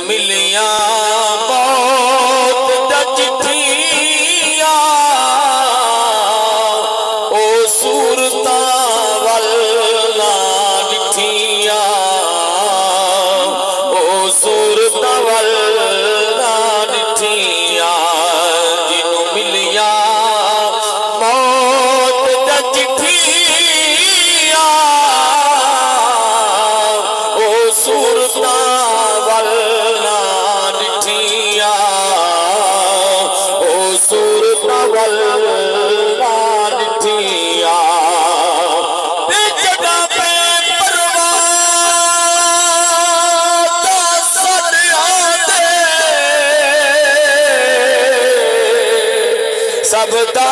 मिलिया मौत दा चिट्ठिया ओ सूरतां वल ना डिठिया ओ सूरतां वल ना डिठिया जिन्नू मिलिया मौत दा चिट्ठिया ओ सूरतां वल ना डिठिया ओ सूरतां वल ना डिठिया ते जगह पे परवाज़ दा सदिया दे सब दा